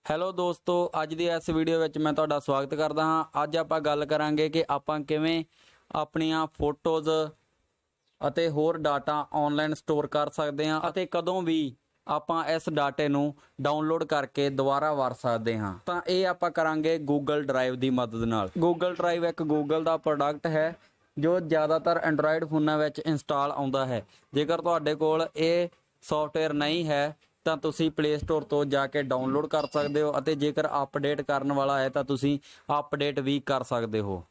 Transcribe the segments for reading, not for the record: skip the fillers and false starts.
Hello ਦੋਸਤੋ, ਅੱਜ ਦੀ ਇਸ ਵੀਡੀਓ ਵਿੱਚ ਮੈਂ ਤੁਹਾਡਾ ਸਵਾਗਤ ਕਰਦਾ ਹਾਂ। ਅੱਜ ਆਪਾਂ ਗੱਲ ਕਰਾਂਗੇ ਕਿ ਆਪਾਂ ਕਿਵੇਂ ਆਪਣੀਆਂ ਫੋਟੋਜ਼ ਅਤੇ ਹੋਰ ਡਾਟਾ ਆਨਲਾਈਨ ਸਟੋਰ ਕਰ ਸਕਦੇ ਹਾਂ ਅਤੇ ਕਦੋਂ ਵੀ ਆਪਾਂ ਇਸ ਡਾਟੇ ਨੂੰ ਡਾਊਨਲੋਡ ਕਰਕੇ ਦੁਬਾਰਾ ਵਰ ਸਕਦੇ ਹਾਂ। ਤਾਂ ਇਹ ਆਪਾਂ ਕਰਾਂਗੇ ਗੂਗਲ ਡਰਾਈਵ ਦੀ ਮਦਦ ਨਾਲ। ਗੂਗਲ ਡਰਾਈਵ ਇੱਕ ਗੂਗਲ ਦਾ ਪ੍ਰੋਡਕਟ ਹੈ ਜੋ ਜ਼ਿਆਦਾਤਰ ਐਂਡਰਾਇਡ ਫੋਨਾਂ ਵਿੱਚ ਇੰਸਟਾਲ ਆਉਂਦਾ ਹੈ। ਜੇਕਰ ਤੁਹਾਡੇ ਕੋਲ ਇਹ ਸੌਫਟਵੇਅਰ ਨਹੀਂ ਹੈ ਤਾਂ ਤੁਸੀਂ ਪਲੇ ਸਟੋਰ ਤੋਂ ਜਾ ਕੇ ਡਾਊਨਲੋਡ ਕਰ ਸਕਦੇ ਹੋ ਅਤੇ ਜੇਕਰ ਅਪਡੇਟ ਕਰਨ ਵਾਲਾ ਹੈ ਤਾਂ ਤੁਸੀਂ ਅਪਡੇਟ ਵੀ ਕਰ ਸਕਦੇ ਹੋ।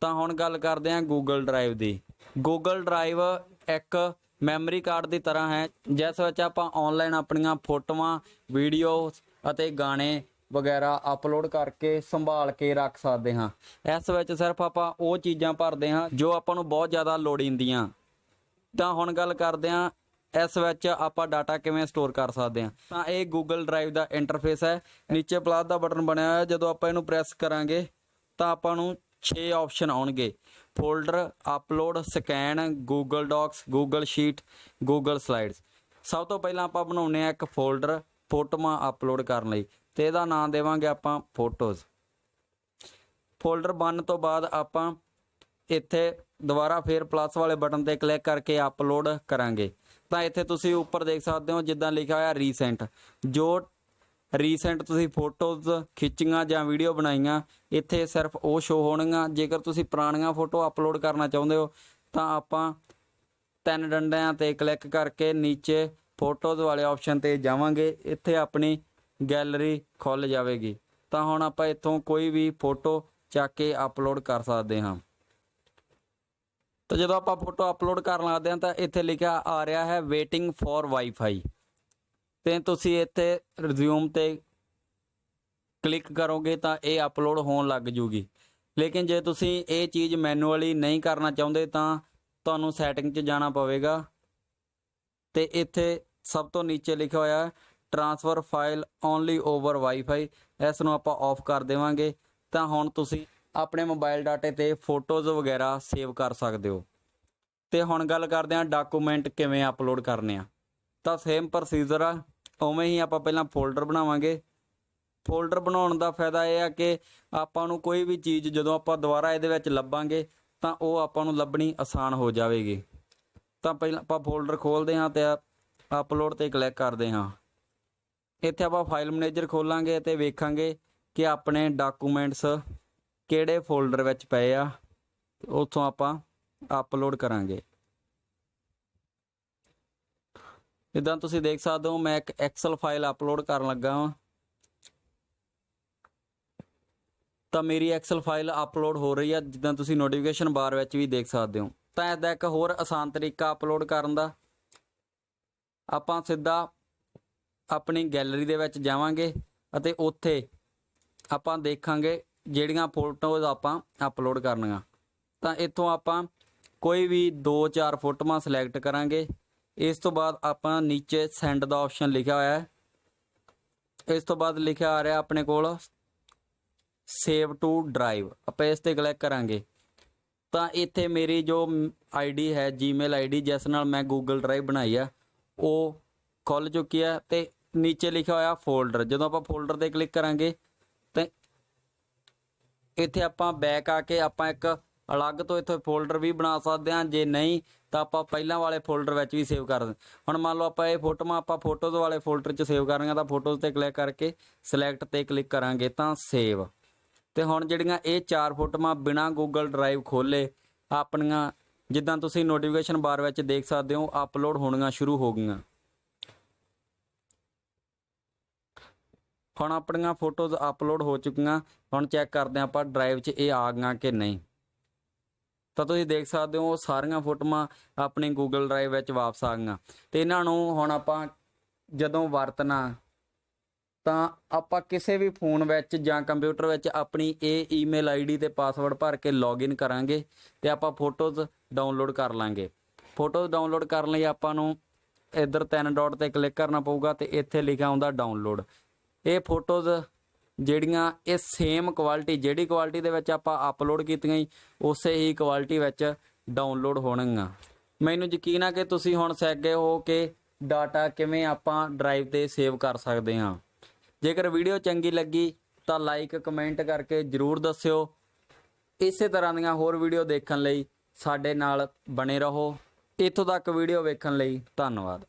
ਤਾਂ ਹੁਣ ਗੱਲ ਕਰਦੇ ਹਾਂ ਗੂਗਲ ਡਰਾਈਵ ਦੀ। ਗੂਗਲ ਡਰਾਈਵ ਇੱਕ ਮੈਮਰੀ ਕਾਰਡ ਦੀ ਤਰ੍ਹਾਂ ਹੈ ਜਿਸ ਵਿੱਚ ਆਪਾਂ ਆਨਲਾਈਨ ਆਪਣੀਆਂ ਫੋਟੋਆਂ, ਵੀਡੀਓਜ਼ ਅਤੇ ਗਾਣੇ ਵਗੈਰਾ ਅਪਲੋਡ ਕਰਕੇ ਸੰਭਾਲ ਕੇ ਰੱਖ ਸਕਦੇ ਹਾਂ। ਇਸ ਵਿੱਚ ਸਿਰਫ ਆਪਾਂ ਉਹ ਚੀਜ਼ਾਂ ਭਰਦੇ ਹਾਂ ਜੋ ਆਪਾਂ ਨੂੰ ਬਹੁਤ ਜ਼ਿਆਦਾ ਲੋੜੀਂਦੀਆਂ। ਤਾਂ ਹੁਣ ਗੱਲ ਕਰਦੇ ਹਾਂ ਇਸ ਵਿੱਚ ਆਪਾਂ ਡਾਟਾ ਕਿਵੇਂ ਸਟੋਰ ਕਰ ਸਕਦੇ ਹਾਂ। ਤਾਂ ਇਹ ਗੂਗਲ ਡਰਾਈਵ ਦਾ ਇੰਟਰਫੇਸ ਹੈ। ਨੀਚੇ ਪਲੱਸ ਦਾ ਬਟਨ ਬਣਿਆ ਹੋਇਆ, ਜਦੋਂ ਆਪਾਂ ਇਹਨੂੰ ਪ੍ਰੈਸ ਕਰਾਂਗੇ ਤਾਂ ਆਪਾਂ ਨੂੰ 6 ਆਪਸ਼ਨ ਆਉਣਗੇ: folder, upload, scan, Google Docs, Google Sheet, Google Slides. ਸਭ ਤੋਂ ਪਹਿਲਾਂ ਆਪਾਂ ਬਣਾਉਂਦੇ ਹਾਂ ਇੱਕ ਫੋਲਡਰ ਫੋਟੋਆਂ ਅਪਲੋਡ ਕਰਨ ਲਈ, ਤੇ ਇਹਦਾ ਨਾਮ ਦੇਵਾਂਗੇ ਆਪਾਂ ਫੋਟੋਜ਼। ਫੋਲਡਰ ਬਣਨ ਤੋਂ ਬਾਅਦ ਆਪਾਂ ਇੱਥੇ ਦੁਬਾਰਾ ਫੇਰ ਪਲੱਸ ਵਾਲੇ ਬਟਨ ਤੇ ਕਲਿੱਕ ਕਰਕੇ ਅਪਲੋਡ ਕਰਾਂਗੇ। ਤਾਂ ਇੱਥੇ ਤੁਸੀਂ ਉੱਪਰ ਦੇਖ ਸਕਦੇ ਹੋ ਜਿੱਦਾਂ ਲਿਖਿਆ ਹੋਇਆ ਰੀਸੈਂਟ, ਜੋ ਰੀਸੈਂਟ ਤੁਸੀਂ ਫੋਟੋਜ਼ ਖਿੱਚੀਆਂ ਜਾਂ ਵੀਡੀਓ ਬਣਾਈਆਂ ਇੱਥੇ ਸਿਰਫ ਉਹ ਸ਼ੋ ਹੋਣਗੀਆਂ। ਜੇਕਰ ਤੁਸੀਂ ਪੁਰਾਣੀਆਂ ਫੋਟੋ ਅਪਲੋਡ ਕਰਨਾ ਚਾਹੁੰਦੇ ਹੋ ਤਾਂ ਆਪਾਂ 3 ਡੰਡਿਆਂ ਤੇ ਕਲਿੱਕ ਕਰਕੇ ਨੀਚੇ ਫੋਟੋਜ਼ ਵਾਲੇ ਆਪਸ਼ਨ ਤੇ ਜਾਵਾਂਗੇ। ਇੱਥੇ ਆਪਣੀ ਗੈਲਰੀ ਖੁੱਲ੍ਹ ਜਾਵੇਗੀ। ਤਾਂ ਹੁਣ ਆਪਾਂ ਇੱਥੋਂ ਕੋਈ ਵੀ ਫੋਟੋ ਚੱਕ ਕੇ ਅਪਲੋਡ ਕਰ ਸਕਦੇ ਹਾਂ। ਤਾਂ ਜਦੋਂ ਆਪਾਂ ਫੋਟੋ ਅਪਲੋਡ ਕਰਨ ਲੱਗਦੇ ਹਾਂ ਤਾਂ ਇੱਥੇ ਲਿਖਿਆ ਆ ਰਿਹਾ ਹੈ ਵੇਟਿੰਗ ਫॉर ਵਾਈਫਾਈ, ਤੇ ਤੁਸੀਂ ਇੱਥੇ ਰਿਜ਼ਿਊਮ ਤੇ ਕਲਿੱਕ ਕਰੋਗੇ ਤਾਂ ਇਹ ਅਪਲੋਡ ਹੋਣ ਲੱਗ ਜੂਗੀ। ਲੇਕਿਨ ਜੇ ਤੁਸੀਂ ਇਹ ਚੀਜ਼ ਮੈਨੂਅਲੀ ਨਹੀਂ ਕਰਨਾ ਚਾਹੁੰਦੇ ਤਾਂ ਤੁਹਾਨੂੰ ਸੈਟਿੰਗ 'ਚ ਜਾਣਾ ਪਵੇਗਾ, ਤੇ ਇੱਥੇ ਸਭ ਤੋਂ ਨੀਚੇ ਲਿਖਿਆ ਹੋਇਆ transfer file only over wifi, ਇਸ ਨੂੰ ਆਪਾਂ ਆਫ ਕਰ ਦੇਵਾਂਗੇ। ਤਾਂ ਹੁਣ ਤੁਸੀਂ ਆਪਣੇ ਮੋਬਾਈਲ ਡਾਟੇ ਤੇ ਫੋਟੋਜ਼ ਵਗੈਰਾ ਸੇਵ ਕਰ ਸਕਦੇ ਹੋ। ਤੇ ਹੁਣ ਗੱਲ ਕਰਦੇ ਹਾਂ ਡਾਕੂਮੈਂਟ ਕਿਵੇਂ ਅਪਲੋਡ ਕਰਨੇ ਆ। ਤਾਂ ਸੇਮ ਪ੍ਰੋਸੀਜਰ ਆ, ਉਵੇਂ ਹੀ ਆਪਾਂ ਪਹਿਲਾਂ ਫੋਲਡਰ ਬਣਾਵਾਂਗੇ। ਫੋਲਡਰ ਬਣਾਉਣ ਦਾ ਫਾਇਦਾ ਇਹ ਆ ਕਿ ਆਪਾਂ ਨੂੰ ਕੋਈ ਵੀ ਚੀਜ਼ ਜਦੋਂ ਆਪਾਂ ਦੁਬਾਰਾ ਇਹਦੇ ਵਿੱਚ ਲੱਭਾਂਗੇ ਤਾਂ ਉਹ ਆਪਾਂ ਨੂੰ ਲੱਭਣੀ ਆਸਾਨ ਹੋ ਜਾਵੇਗੀ। ਤਾਂ ਪਹਿਲਾਂ ਆਪਾਂ ਫੋਲਡਰ ਖੋਲ੍ਹਦੇ ਹਾਂ ਤੇ ਅਪਲੋਡ ਤੇ ਕਲਿੱਕ ਕਰਦੇ ਹਾਂ। ਇੱਥੇ ਆਪਾਂ ਫਾਈਲ ਮੈਨੇਜਰ ਖੋਲਾਂਗੇ ਅਤੇ ਵੇਖਾਂਗੇ ਕਿ ਆਪਣੇ ਡਾਕੂਮੈਂਟਸ ਕਿਹੜੇ ਫੋਲਡਰ ਵਿੱਚ ਪਏ ਆ, ਉੱਥੋਂ ਆਪਾਂ ਅਪਲੋਡ ਕਰਾਂਗੇ। ਇੱਦਾਂ ਤੁਸੀਂ ਦੇਖ ਸਕਦੇ ਹੋ ਮੈਂ ਇੱਕ ਐਕਸਲ ਫਾਈਲ ਅਪਲੋਡ ਕਰਨ ਲੱਗਾ ਹਾਂ। ਤਾਂ ਮੇਰੀ ਐਕਸਲ ਫਾਈਲ ਅਪਲੋਡ ਹੋ ਰਹੀ ਹੈ, ਜਿੱਦਾਂ ਤੁਸੀਂ ਨੋਟੀਫਿਕੇਸ਼ਨ ਬਾਰ ਵਿੱਚ ਵੀ ਦੇਖ ਸਕਦੇ ਹੋ। ਤਾਂ ਇਸਦਾ ਇੱਕ ਹੋਰ ਆਸਾਨ ਤਰੀਕਾ ਅਪਲੋਡ ਕਰਨ ਦਾ, ਆਪਾਂ ਸਿੱਧਾ ਆਪਣੀ ਗੈਲਰੀ ਦੇ ਵਿੱਚ ਜਾਵਾਂਗੇ ਅਤੇ ਉੱਥੇ ਆਪਾਂ ਦੇਖਾਂਗੇ ਜਿਹੜੀਆਂ ਫੋਟੋਜ਼ ਆਪਾਂ ਅਪਲੋਡ ਕਰਨੀਆਂ। ਤਾਂ ਇੱਥੋਂ ਆਪਾਂ ਕੋਈ ਵੀ 2-4 ਫੋਟੋਆਂ ਸਿਲੈਕਟ ਕਰਾਂਗੇ। ਇਸ ਤੋਂ ਬਾਅਦ ਆਪਾਂ ਨੀਚੇ ਸੈਂਡ ਦਾ ਆਪਸ਼ਨ ਲਿਖਿਆ ਹੋਇਆ ਹੈ, ਇਸ ਤੋਂ ਬਾਅਦ ਲਿਖਿਆ ਆ ਰਿਹਾ ਆਪਣੇ ਕੋਲ ਸੇਵ ਟੂ ਡਰਾਈਵ, ਆਪਾਂ ਇਸ 'ਤੇ ਕਲਿੱਕ ਕਰਾਂਗੇ। ਤਾਂ ਇੱਥੇ ਮੇਰੀ ਜੋ ਆਈਡੀ ਹੈ ਜੀਮੇਲ ਆਈਡੀ ਜਿਸ ਨਾਲ ਮੈਂ ਗੂਗਲ ਡਰਾਈਵ ਬਣਾਈ ਆ ਉਹ ਖੁੱਲ੍ਹ ਚੁੱਕੀ ਹੈ, ਅਤੇ ਨੀਚੇ ਲਿਖਿਆ ਹੋਇਆ ਫੋਲਡਰ। ਜਦੋਂ ਆਪਾਂ ਫੋਲਡਰ 'ਤੇ ਕਲਿੱਕ ਕਰਾਂਗੇ ਤਾਂ ਇੱਥੇ ਆਪਾਂ ਬੈਕ ਆ ਕੇ ਆਪਾਂ ਇੱਕ ਅਲੱਗ ਤੋਂ ਇੱਥੇ ਫੋਲਡਰ ਵੀ ਬਣਾ ਸਕਦੇ ਹਾਂ। ਜੇ ਨਹੀਂ ਤਾਂ ਆਪਾਂ ਪਹਿਲਾਂ ਵਾਲੇ ਫੋਲਡਰ ਵਿੱਚ ਵੀ ਸੇਵ ਕਰ ਸਕਦੇ। ਹੁਣ ਮੰਨ ਲਓ ਆਪਾਂ ਇਹ ਫੋਟੋਆਂ ਆਪਾਂ ਫੋਟੋਜ਼ ਵਾਲੇ ਫੋਲਡਰ 'ਚ ਸੇਵ ਕਰਨੀਆਂ ਤਾਂ ਫੋਟੋਜ਼ 'ਤੇ ਕਲਿੱਕ ਕਰਕੇ ਸਿਲੈਕਟ 'ਤੇ ਕਲਿੱਕ ਕਰਾਂਗੇ ਤਾਂ ਸੇਵ। ਅਤੇ ਹੁਣ ਜਿਹੜੀਆਂ ਇਹ 4 ਫੋਟੋਆਂ ਬਿਨਾਂ ਗੂਗਲ ਡਰਾਈਵ ਖੋਲ੍ਹੇ ਆਪਣੀਆਂ, ਜਿੱਦਾਂ ਤੁਸੀਂ ਨੋਟੀਫਿਕੇਸ਼ਨ ਬਾਰ ਵਿੱਚ ਦੇਖ ਸਕਦੇ ਹੋ, ਅਪਲੋਡ ਹੋਣੀਆਂ ਸ਼ੁਰੂ ਹੋ ਗਈਆਂ। ਹੁਣ ਆਪਣੀਆਂ ਫੋਟੋਜ਼ ਅਪਲੋਡ ਹੋ ਚੁੱਕੀਆਂ। ਹੁਣ ਚੈੱਕ ਕਰਦੇ ਹਾਂ ਆਪਾਂ ਡਰਾਈਵ 'ਚ ਇਹ ਆ ਗਈਆਂ ਕਿ ਨਹੀਂ। ਤਾਂ ਤੁਸੀਂ ਦੇਖ ਸਕਦੇ ਹੋ ਸਾਰੀਆਂ ਫੋਟੋਆਂ ਆਪਣੀ ਗੂਗਲ ਡਰਾਈਵ ਵਿੱਚ ਵਾਪਸ ਆ ਗਈਆਂ। ਅਤੇ ਇਹਨਾਂ ਨੂੰ ਹੁਣ ਆਪਾਂ ਜਦੋਂ ਵਰਤਣਾ ਤਾਂ ਆਪਾਂ ਕਿਸੇ ਵੀ ਫੋਨ ਵਿੱਚ ਜਾਂ ਕੰਪਿਊਟਰ ਵਿੱਚ ਆਪਣੀ ਇਹ ਈਮੇਲ ਆਈਡੀ ਤੇ ਪਾਸਵਰਡ ਭਰ ਕੇ ਲੌਗਇਨ ਕਰਾਂਗੇ ਅਤੇ ਆਪਾਂ ਫੋਟੋਜ਼ ਡਾਊਨਲੋਡ ਕਰ ਲਾਂਗੇ। ਫੋਟੋਜ਼ ਡਾਊਨਲੋਡ ਕਰਨ ਲਈ ਆਪਾਂ ਨੂੰ ਇੱਧਰ 3 ਡਾਟ 'ਤੇ ਕਲਿੱਕ ਕਰਨਾ ਪਊਗਾ ਅਤੇ ਇੱਥੇ ਲਿਖਿਆ ਹੁੰਦਾ ਡਾਊਨਲੋਡ। ਇਹ ਫੋਟੋਜ਼ ਜਿਹੜੀਆਂ ਇਹ ਸੇਮ ਕੁਆਲਿਟੀ, ਜਿਹੜੀ ਕੁਆਲਿਟੀ ਦੇ ਵਿੱਚ ਆਪਾਂ ਅਪਲੋਡ ਕੀਤੀਆਂ ਸੀ ਉਸੇ ਹੀ ਕੁਆਲਿਟੀ ਵਿੱਚ ਡਾਊਨਲੋਡ ਹੋਣਗੀਆਂ। ਮੈਨੂੰ ਯਕੀਨ ਆ ਕਿ ਤੁਸੀਂ ਹੁਣ ਸਿੱਖ ਗਏ ਹੋ ਕਿ ਡਾਟਾ ਕਿਵੇਂ ਆਪਾਂ ਡਰਾਈਵ 'ਤੇ ਸੇਵ ਕਰ ਸਕਦੇ ਹਾਂ। ਜੇਕਰ ਵੀਡੀਓ ਚੰਗੀ ਲੱਗੀ ਤਾਂ ਲਾਈਕ ਕਮੈਂਟ ਕਰਕੇ ਜ਼ਰੂਰ ਦੱਸਿਓ। ਇਸੇ ਤਰ੍ਹਾਂ ਦੀਆਂ ਹੋਰ ਵੀਡੀਓ ਦੇਖਣ ਲਈ ਸਾਡੇ ਨਾਲ ਬਣੇ ਰਹੋ। ਇੱਥੋਂ ਤੱਕ ਵੀਡੀਓ ਵੇਖਣ ਲਈ ਧੰਨਵਾਦ।